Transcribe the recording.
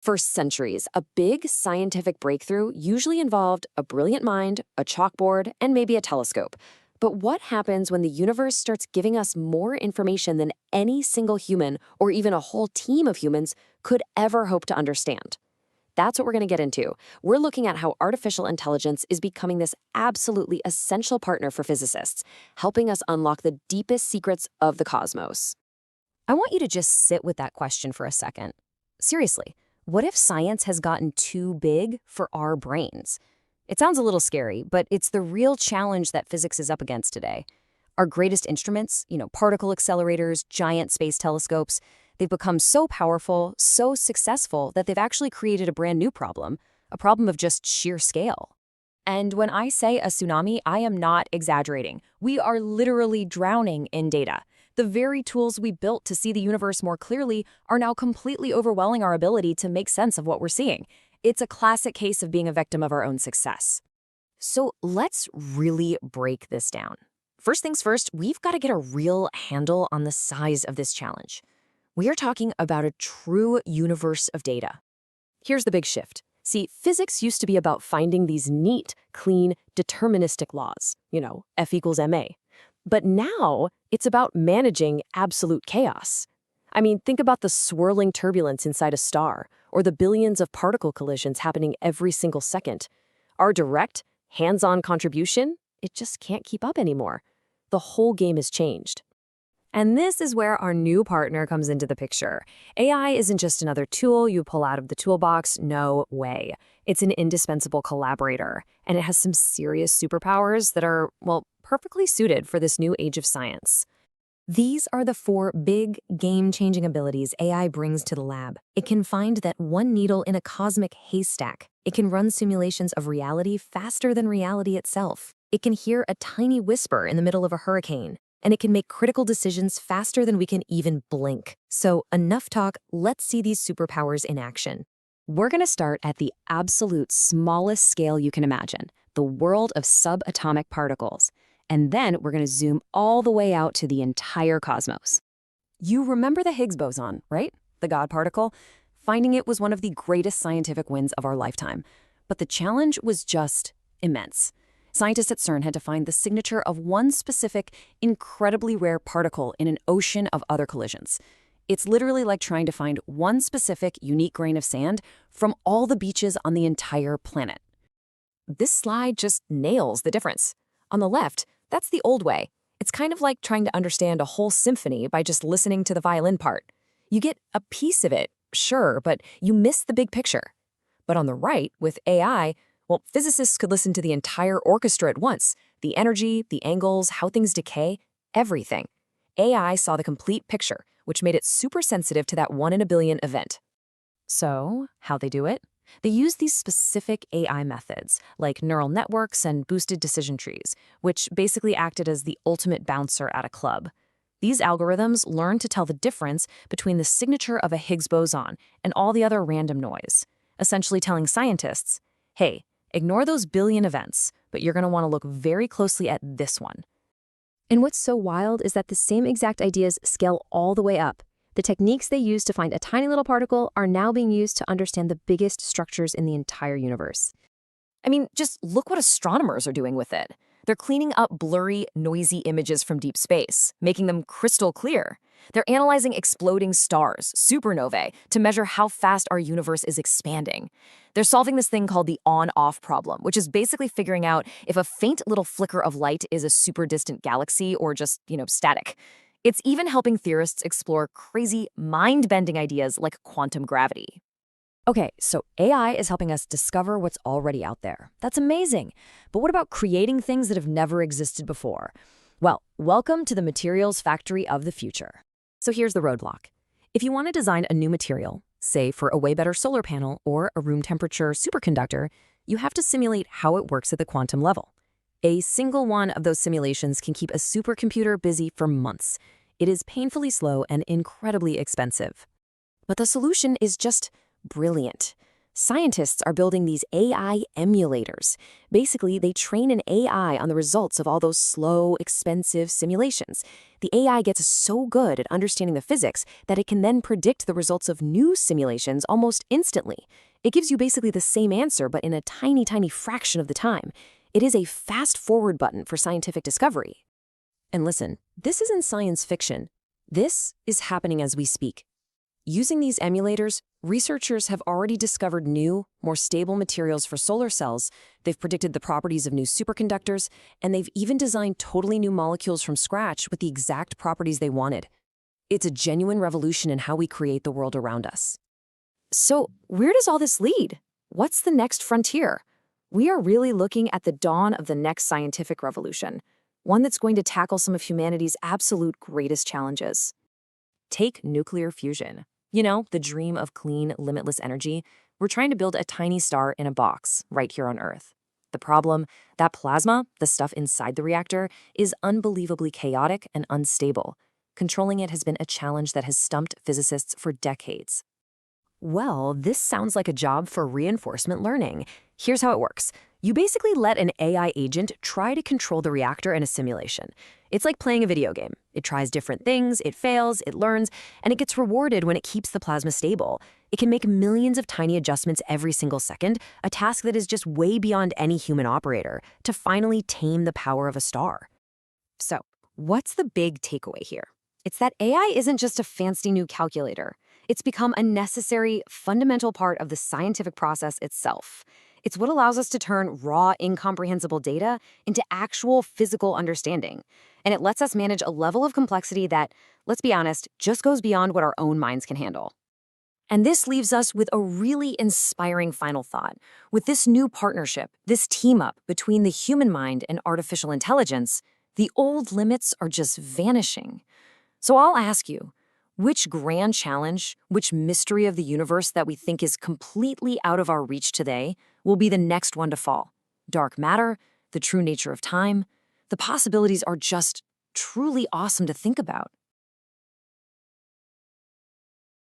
For centuries, a big scientific breakthrough usually involved a brilliant mind, a chalkboard, and maybe a telescope. But what happens when the universe starts giving us more information than any single human or even a whole team of humans could ever hope to understand? That's what we're going to get into. We're looking at how artificial intelligence is becoming this absolutely essential partner for physicists, helping us unlock the deepest secrets of the cosmos. I want you to just sit with that question for a second. Seriously, what if science has gotten too big for our brains? It sounds a little scary, but it's the real challenge that physics is up against today. Our greatest instruments, particle accelerators, giant space telescopes, they've become so powerful, so successful that they've actually created a brand new problem, a problem of just sheer scale. And when I say a tsunami, I am not exaggerating. We are literally drowning in data. The very tools we built to see the universe more clearly are now completely overwhelming our ability to make sense of what we're seeing. It's a classic case of being a victim of our own success. So let's really break this down. First things first, we've got to get a real handle on the size of this challenge. We are talking about a true universe of data. Here's the big shift. See, physics used to be about finding these neat, clean, deterministic laws, F equals ma. But now it's about managing absolute chaos. I mean, think about the swirling turbulence inside a star, or the billions of particle collisions happening every single second. Our direct, hands-on contribution, it just can't keep up anymore. The whole game has changed. And this is where our new partner comes into the picture. AI isn't just another tool you pull out of the toolbox, no way. It's an indispensable collaborator, and it has some serious superpowers that are, perfectly suited for this new age of science. These are the 4 big, game-changing abilities AI brings to the lab. It can find that one needle in a cosmic haystack. It can run simulations of reality faster than reality itself. It can hear a tiny whisper in the middle of a hurricane. And it can make critical decisions faster than we can even blink. So enough talk, let's see these superpowers in action. We're going to start at the absolute smallest scale you can imagine, the world of subatomic particles. And then we're going to zoom all the way out to the entire cosmos. You remember the Higgs boson, right? The God particle? Finding it was one of the greatest scientific wins of our lifetime. But the challenge was just immense. Scientists at CERN had to find the signature of one specific, incredibly rare particle in an ocean of other collisions. It's literally like trying to find one specific, unique grain of sand from all the beaches on the entire planet. This slide just nails the difference. On the left, that's the old way. It's kind of like trying to understand a whole symphony by just listening to the violin part. You get a piece of it, sure, but you miss the big picture. But on the right, with AI, physicists could listen to the entire orchestra at once. The energy, the angles, how things decay, everything. AI saw the complete picture, which made it super sensitive to that 1 in a billion event. So, how'd they do it? They used these specific AI methods, like neural networks and boosted decision trees, which basically acted as the ultimate bouncer at a club. These algorithms learned to tell the difference between the signature of a Higgs boson and all the other random noise, essentially telling scientists, hey, ignore those billion events, but you're going to want to look very closely at this one. And what's so wild is that the same exact ideas scale all the way up. The techniques they use to find a tiny little particle are now being used to understand the biggest structures in the entire universe. I mean, just look what astronomers are doing with it. They're cleaning up blurry, noisy images from deep space, making them crystal clear. They're analyzing exploding stars, supernovae, to measure how fast our universe is expanding. They're solving this thing called the on-off problem, which is basically figuring out if a faint little flicker of light is a super distant galaxy or just, static. It's even helping theorists explore crazy, mind-bending ideas like quantum gravity. Okay, so AI is helping us discover what's already out there. That's amazing. But what about creating things that have never existed before? Well, welcome to the materials factory of the future. So here's the roadblock. If you want to design a new material, say for a way better solar panel or a room temperature superconductor, you have to simulate how it works at the quantum level. A single one of those simulations can keep a supercomputer busy for months. It is painfully slow and incredibly expensive. But the solution is just brilliant. Scientists are building these AI emulators. Basically, they train an AI on the results of all those slow, expensive simulations. The AI gets so good at understanding the physics that it can then predict the results of new simulations almost instantly. It gives you basically the same answer, but in a tiny, tiny fraction of the time. It is a fast-forward button for scientific discovery. And listen, this isn't science fiction. This is happening as we speak. Using these emulators, researchers have already discovered new, more stable materials for solar cells, they've predicted the properties of new superconductors, and they've even designed totally new molecules from scratch with the exact properties they wanted. It's a genuine revolution in how we create the world around us. So, where does all this lead? What's the next frontier? We are really looking at the dawn of the next scientific revolution, one that's going to tackle some of humanity's absolute greatest challenges. Take nuclear fusion. You know, the dream of clean, limitless energy. We're trying to build a tiny star in a box right here on Earth. The problem, that plasma, the stuff inside the reactor, is unbelievably chaotic and unstable. Controlling it has been a challenge that has stumped physicists for decades. Well, this sounds like a job for reinforcement learning. Here's how it works. You basically let an AI agent try to control the reactor in a simulation. It's like playing a video game. It tries different things, it fails, it learns, and it gets rewarded when it keeps the plasma stable. It can make millions of tiny adjustments every single second, a task that is just way beyond any human operator, to finally tame the power of a star. So, what's the big takeaway here? It's that AI isn't just a fancy new calculator. It's become a necessary, fundamental part of the scientific process itself. It's what allows us to turn raw, incomprehensible data into actual physical understanding. And it lets us manage a level of complexity that, let's be honest, just goes beyond what our own minds can handle. And this leaves us with a really inspiring final thought. With this new partnership, this team-up between the human mind and artificial intelligence, the old limits are just vanishing. So I'll ask you, which grand challenge, which mystery of the universe that we think is completely out of our reach today will be the next one to fall? Dark matter, the true nature of time? The possibilities are just truly awesome to think about.